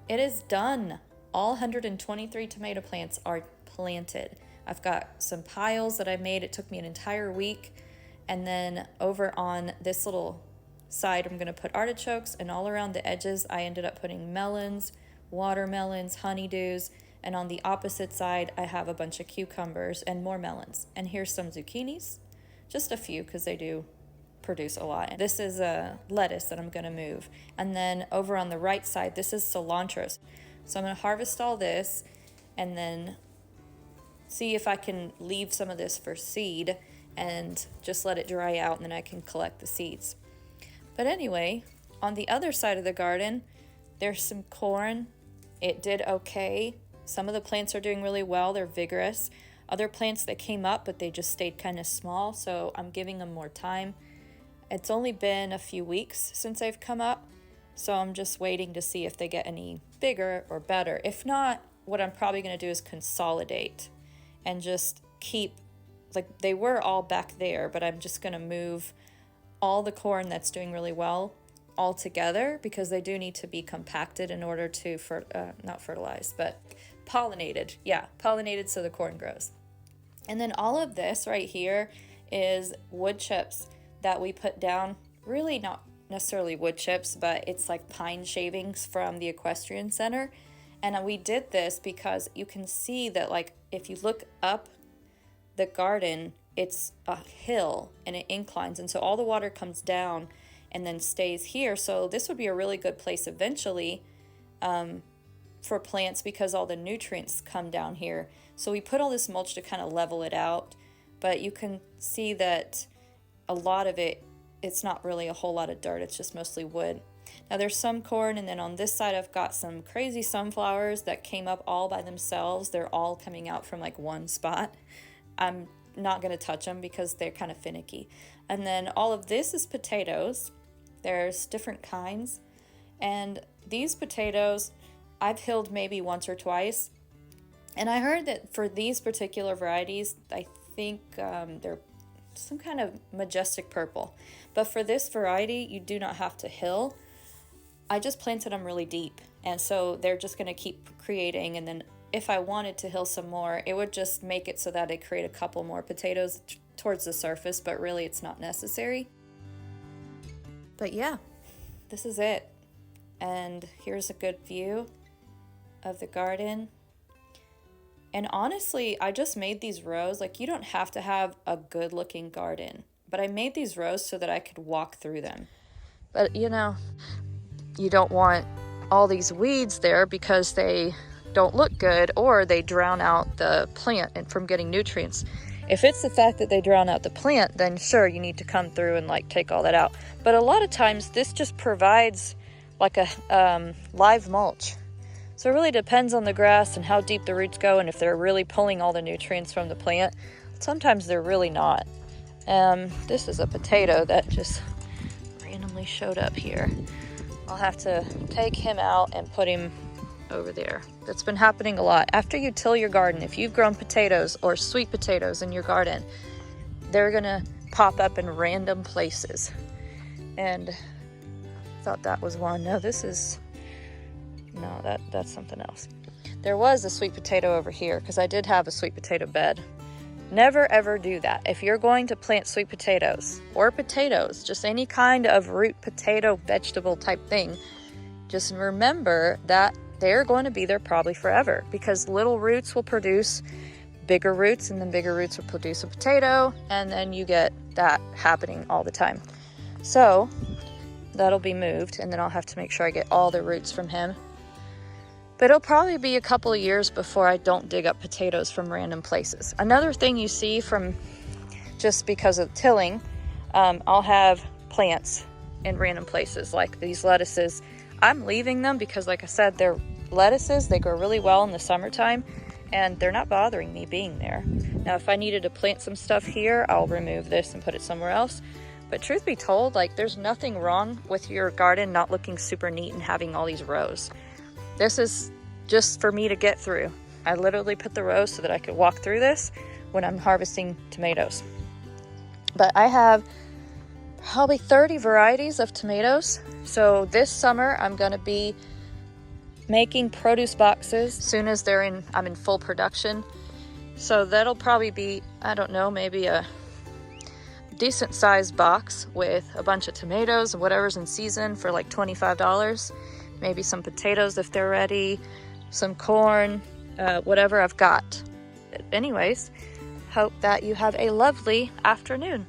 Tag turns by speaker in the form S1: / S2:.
S1: it is done. All 123 tomato plants are planted. I've got some piles that I made. It took me an entire week. And then over on this little side, I'm going to put artichokes, and all around the edges, I ended up putting melons, watermelons, honeydews, and on the opposite side, I have a bunch of cucumbers and more melons. And here's some zucchinis, just a few because they do produce a lot. This is a lettuce that I'm going to move. And then over on the right side, this is cilantro. So I'm going to harvest all this and then see if I can leave some of this for seed and just let it dry out, and then I can collect the seeds. But anyway, on the other side of the garden, there's some corn. It did okay. Some of the plants are doing really well. They're vigorous. Other plants that came up, but they just stayed kind of small, so I'm giving them more time. It's only been a few weeks since they've come up, so I'm just waiting to see if they get any bigger or better. If not, what I'm probably going to do is consolidate and just keep, like, they were all back there, but I'm just going to move all the corn that's doing really well all together because they do need to be compacted in order to, not fertilized, but pollinated. Yeah, pollinated so the corn grows. And then all of this right here is wood chips that we put down. Really not necessarily wood chips, but it's like pine shavings from the equestrian center. And we did this because you can see that, like, if you look up the garden, it's a hill and it inclines, and so all the water comes down and then stays here. So this would be a really good place eventually for plants because all the nutrients come down here. So we put all this mulch to kind of level it out, but you can see that a lot of it, it's not really a whole lot of dirt, it's just mostly wood. Now there's some corn, and then on this side I've got some crazy sunflowers that came up all by themselves. They're all coming out from like one spot. I'm not going to touch them because they're kind of finicky. And then all of this is potatoes. There's different kinds. And these potatoes, I've hilled maybe once or twice. And I heard that for these particular varieties, I think they're some kind of majestic purple. But for this variety, you do not have to hill. I just planted them really deep. And so they're just going to keep creating. And then if I wanted to hill some more, it would just make it so that I create a couple more potatoes towards the surface, but really it's not necessary. But yeah, this is it. And here's a good view of the garden. And honestly, I just made these rows. Like, you don't have to have a good looking garden, but I made these rows so that I could walk through them. But you know, you don't want all these weeds there because they don't look good, or they drown out the plant and from getting nutrients. If it's the fact that they drown out the plant, then sure, you need to come through and like take all that out. But a lot of times this just provides like a live mulch. So it really depends on the grass and how deep the roots go, and if they're really pulling all the nutrients from the plant. Sometimes they're really not. This is a potato that just randomly showed up here. I'll have to take him out and put him over there. That's been happening a lot. After you till your garden, if you've grown potatoes or sweet potatoes in your garden, they're gonna pop up in random places. And I thought that was one. No, that's something else. There was a sweet potato over here because I did have a sweet potato bed. Never ever do that. If you're going to plant sweet potatoes or potatoes, just any kind of root potato vegetable type thing, just remember that they're going to be there probably forever, because little roots will produce bigger roots, and then bigger roots will produce a potato, and then you get that happening all the time. So that'll be moved, and then I'll have to make sure I get all the roots from him. But it'll probably be a couple of years before I don't dig up potatoes from random places. Another thing you see from just because of tilling, I'll have plants in random places, like these lettuces. I'm leaving them because, like I said, they're lettuces. They grow really well in the summertime, and they're not bothering me being there. Now, if I needed to plant some stuff here, I'll remove this and put it somewhere else. But truth be told, like, there's nothing wrong with your garden not looking super neat and having all these rows. This is just for me to get through. I literally put the rows so that I could walk through this when I'm harvesting tomatoes. But I have probably 30 varieties of tomatoes. So this summer I'm going to be making produce boxes as soon as I'm in full production. So that'll probably be, I don't know, maybe a decent sized box with a bunch of tomatoes and whatever's in season for like $25. Maybe some potatoes if they're ready, some corn, whatever I've got. Anyways, hope that you have a lovely afternoon.